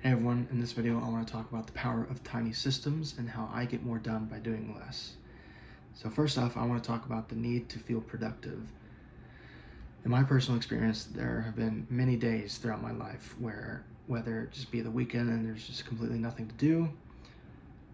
Hey everyone, in this video I want to talk about the power of tiny systems and how I get more done by doing less. So first off, I want to talk about the need to feel productive. In my personal experience, there have been many days throughout my life where, whether it just be the weekend and there's just completely nothing to do,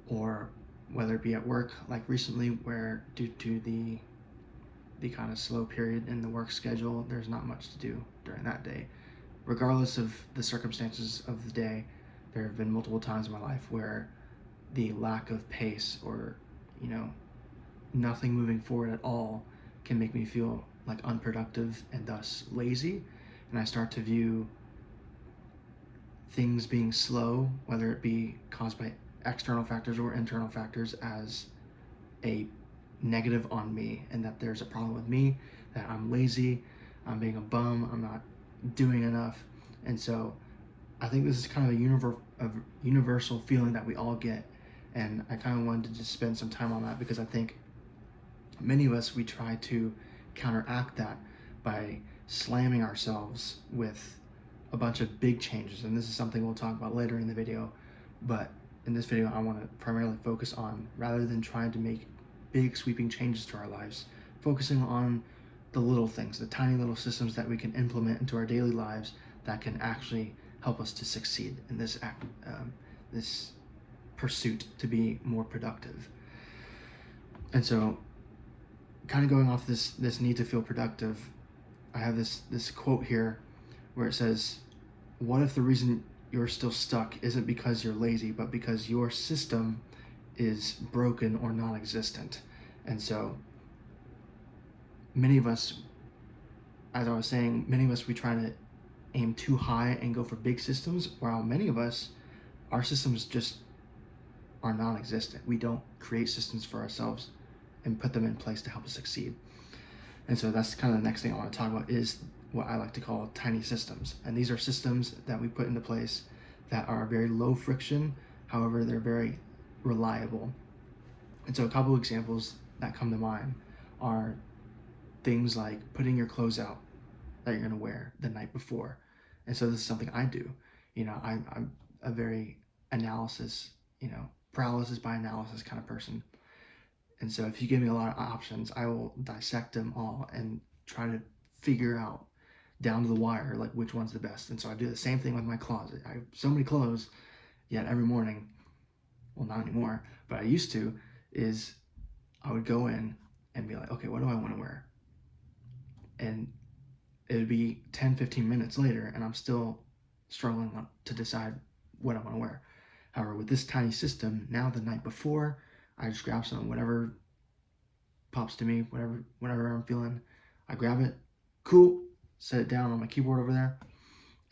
or whether it be at work, like recently, where due to the kind of slow period in the work schedule, there's not much to do during that day. Regardless of the circumstances of the day, there have been multiple times in my life where the lack of pace or, nothing moving forward at all can make me feel like unproductive and thus lazy. And I start to view things being slow, whether it be caused by external factors or internal factors, as a negative on me, and that there's a problem with me, that I'm lazy, I'm being a bum, I'm not doing enough. And so I think this is kind of a universal feeling that we all get, and I kind of wanted to just spend some time on that because I think many of us, we try to counteract that by slamming ourselves with a bunch of big changes, and this is something we'll talk about later in the video. But in this video I want to primarily focus on, rather than trying to make big sweeping changes to our lives, focusing on the little things, the tiny little systems that we can implement into our daily lives that can actually help us to succeed in this this pursuit to be more productive. And so, kind of going off this need to feel productive, I have this quote here where it says, "What if the reason you're still stuck isn't because you're lazy, but because your system is broken or non-existent?" And so, many of us, as I was saying, many of us, we try to aim too high and go for big systems, while many of us, our systems just are non-existent. We don't create systems for ourselves and put them in place to help us succeed. And so that's kind of the next thing I want to talk about, is what I like to call tiny systems. And these are systems that we put into place that are very low friction, however, they're very reliable. And so a couple examples that come to mind are things like putting your clothes out that you're going to wear the night before. And so this is something I do. I'm a very paralysis by analysis kind of person. And so if you give me a lot of options, I will dissect them all and try to figure out down to the wire, like, which one's the best. And so I do the same thing with my closet. I have so many clothes, yet every morning, well, not anymore, but I used to, is I would go in and be like, okay, what do I want to wear? And it would be 10-15 minutes later and I'm still struggling to decide what I want to wear. However, with this tiny system, now the night before, I just grab some, whatever pops to me, whatever I'm feeling, I grab it, cool, set it down on my keyboard over there,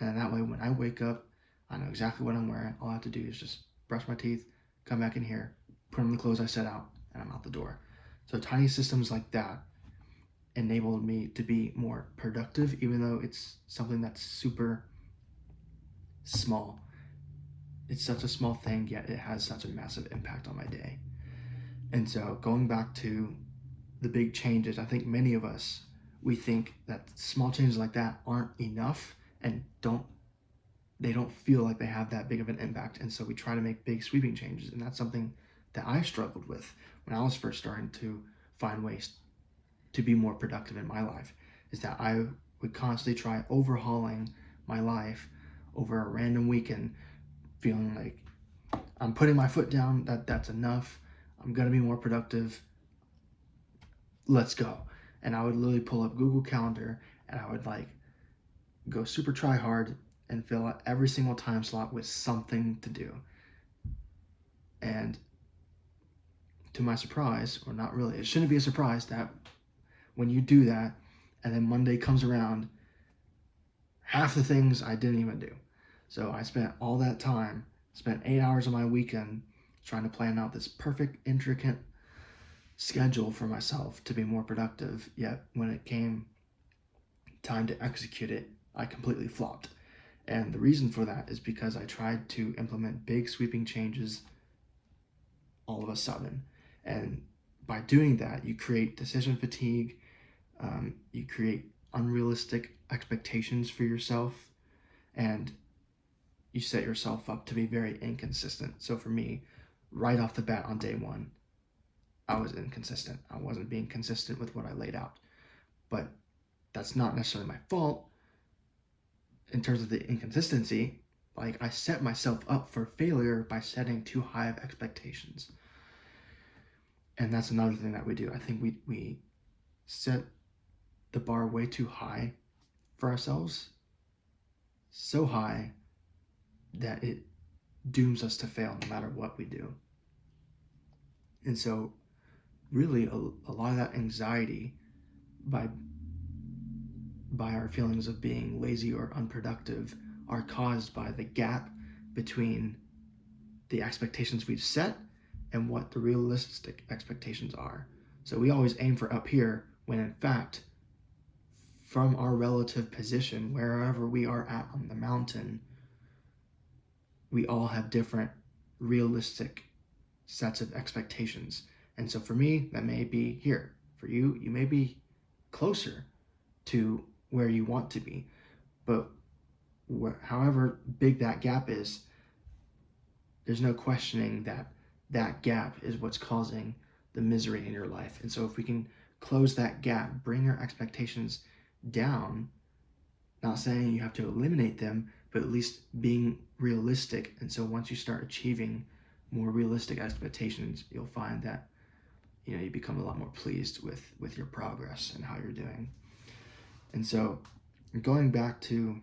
and that way when I wake up, I know exactly what I'm wearing. All I have to do is just brush my teeth, come back in here, put on the clothes I set out, and I'm out the door. So tiny systems like that enabled me to be more productive, even though it's something that's super small. It's such a small thing, yet it has such a massive impact on my day. And so going back to the big changes, I think many of us, we think that small changes like that aren't enough and they don't feel like they have that big of an impact. And so we try to make big sweeping changes. And that's something that I struggled with when I was first starting to find ways to be more productive in my life, is that I would constantly try overhauling my life over a random weekend, feeling like I'm putting my foot down, that's enough, I'm gonna be more productive, let's go. And I would literally pull up Google Calendar and I would go super try hard and fill out every single time slot with something to do. And to my surprise, or not really, it shouldn't be a surprise that when you do that and then Monday comes around, half the things I didn't even do. So I spent all that time, spent 8 hours of my weekend trying to plan out this perfect, intricate schedule for myself to be more productive, yet when it came time to execute it, I completely flopped. And the reason for that is because I tried to implement big sweeping changes all of a sudden. And by doing that, you create decision fatigue, you create unrealistic expectations for yourself, and you set yourself up to be very inconsistent. So for me, right off the bat on day one, I was inconsistent. I wasn't being consistent with what I laid out. But that's not necessarily my fault in terms of the inconsistency. Like, I set myself up for failure by setting too high of expectations. And that's another thing that we do. I think we set the bar way too high for ourselves, so high that it dooms us to fail no matter what we do. And so really a lot of that anxiety by our feelings of being lazy or unproductive are caused by the gap between the expectations we've set and what the realistic expectations are. So we always aim for up here, when in fact, from our relative position, wherever we are at on the mountain, we all have different realistic sets of expectations. And so for me, that may be here. For you, you may be closer to where you want to be. But however big that gap is, there's no questioning that that gap is what's causing the misery in your life. And so if we can close that gap, bring our expectations down, not saying you have to eliminate them, but at least being realistic. And so once you start achieving more realistic expectations, you'll find that you become a lot more pleased with your progress and how you're doing. And so going back to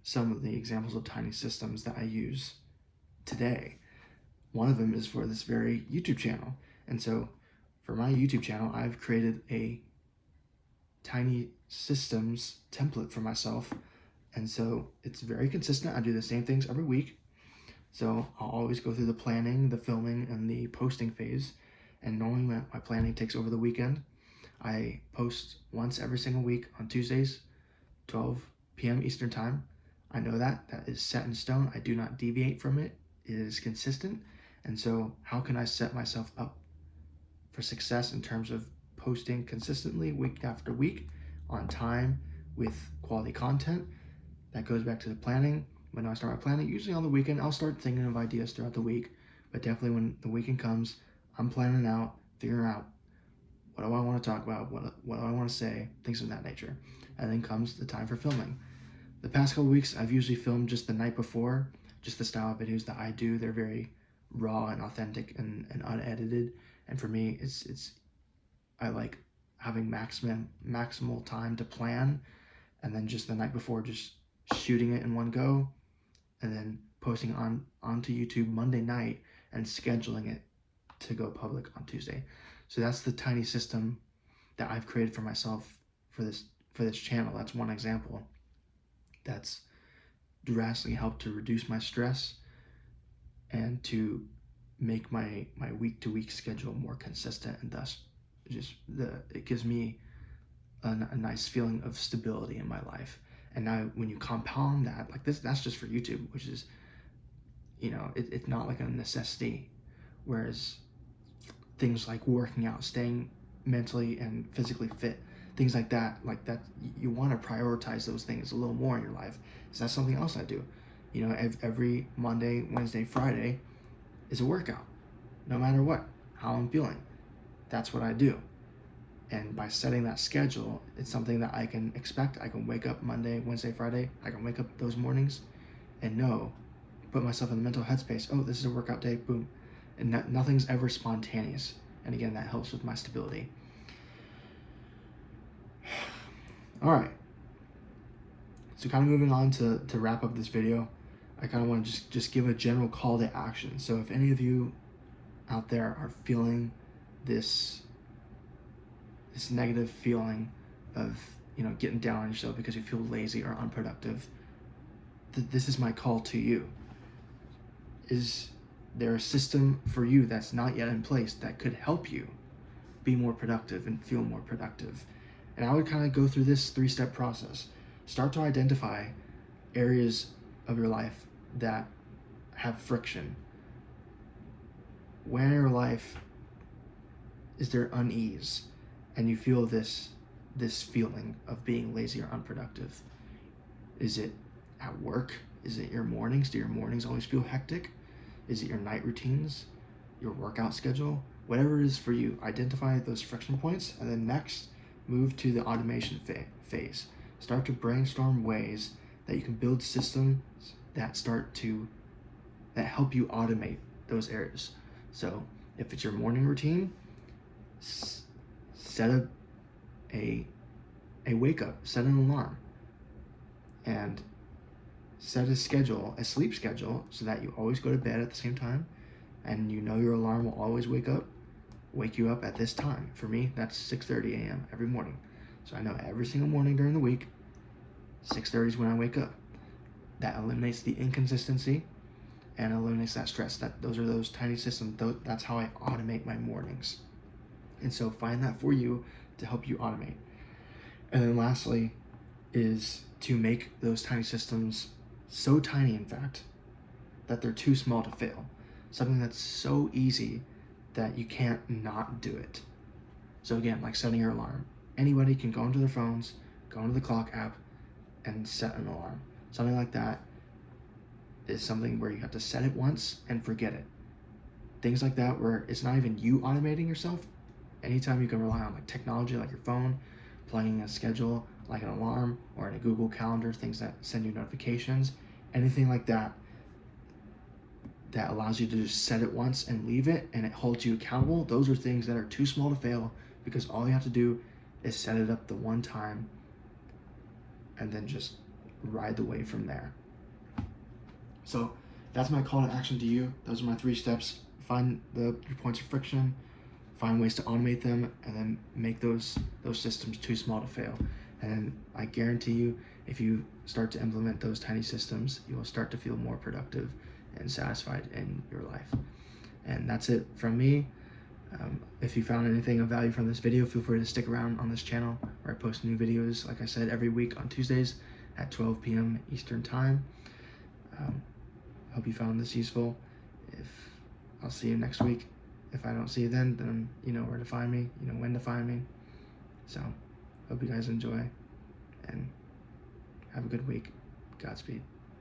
some of the examples of tiny systems that I use today, one of them is for this very YouTube channel. And so for my YouTube channel, I've created a tiny systems template for myself. And so it's very consistent. I do the same things every week. So I'll always go through the planning, the filming, and the posting phase. And normally my planning takes over the weekend. I post once every single week on Tuesdays, 12 p.m. Eastern Time. I know that is set in stone. I do not deviate from it. It is consistent. And so how can I set myself up for success in terms of posting consistently week after week on time with quality content? That goes back to the planning. When I start my planning, usually on the weekend, I'll start thinking of ideas throughout the week. But definitely when the weekend comes, I'm planning out, figuring out what do I want to talk about, what do I want to say, things of that nature. And then comes the time for filming. The past couple weeks, I've usually filmed just the night before, just the style of videos that I do. They're very raw and authentic and unedited. And for me, I like having maximal time to plan, and then just the night before, just shooting it in one go, and then posting onto YouTube Monday night and scheduling it to go public on Tuesday. So that's the tiny system that I've created for myself for this channel. That's one example that's drastically helped to reduce my stress and to make my week-to-week schedule more consistent, and thus it gives me a nice feeling of stability in my life. And now when you compound that, like this, that's just for YouTube, which is, it's not like a necessity. Whereas things like working out, staying mentally and physically fit, things like that, you want to prioritize those things a little more in your life. So that's something else I do. Every Monday, Wednesday, Friday is a workout, no matter how I'm feeling. That's what I do. And by setting that schedule, it's something that I can expect. I can wake up Monday, Wednesday, Friday. I can wake up those mornings and put myself in the mental headspace. Oh, this is a workout day, boom. And nothing's ever spontaneous. And again, that helps with my stability. All right. So kind of moving on to wrap up this video, I kind of want to just give a general call to action. So if any of you out there are feeling this negative feeling of getting down on yourself because you feel lazy or unproductive, this is my call to you. Is there a system for you that's not yet in place that could help you be more productive and feel more productive? And I would kind of go through this 3-step process. Start to identify areas of your life that have friction. Where in your life is there unease and you feel this feeling of being lazy or unproductive? Is it at work? Is it your mornings? Do your mornings always feel hectic? Is it your night routines, your workout schedule? Whatever it is for you, identify those friction points, and then next, move to the automation phase. Start to brainstorm ways that you can build systems that help you automate those areas. So if it's your morning routine, set a wake up, set an alarm, and set a sleep schedule, so that you always go to bed at the same time, and you know your alarm will always wake you up at this time. For me, that's 6:30 a.m. every morning. So I know every single morning during the week, 6:30 is when I wake up. That eliminates the inconsistency and eliminates that stress. Those are those tiny systems. That's how I automate my mornings. And so find that for you to help you automate. And then lastly is to make those tiny systems so tiny, in fact, that they're too small to fail. Something that's so easy that you can't not do it. So again, like setting your alarm. Anybody can go into their phones, go into the clock app, and set an alarm. Something like that is something where you have to set it once and forget it. Things like that where it's not even you automating yourself. Anytime you can rely on like technology, like your phone, plugging a schedule, like an alarm, or in a Google Calendar, things that send you notifications, anything like that allows you to just set it once and leave it, and it holds you accountable. Those are things that are too small to fail, because all you have to do is set it up the one time and then just ride the wave from there. So that's my call to action to you. Those are my 3 steps. Find your points of friction, find ways to automate them, and then make those systems too small to fail. And I guarantee you, if you start to implement those tiny systems, you will start to feel more productive and satisfied in your life. And that's it from me. If you found anything of value from this video, feel free to stick around on this channel, where I post new videos, like I said, every week on Tuesdays at 12 p.m. Eastern Time. Hope you found this useful. I'll see you next week. If I don't see you then you know where to find me, you know when to find me. So, hope you guys enjoy, and have a good week. Godspeed.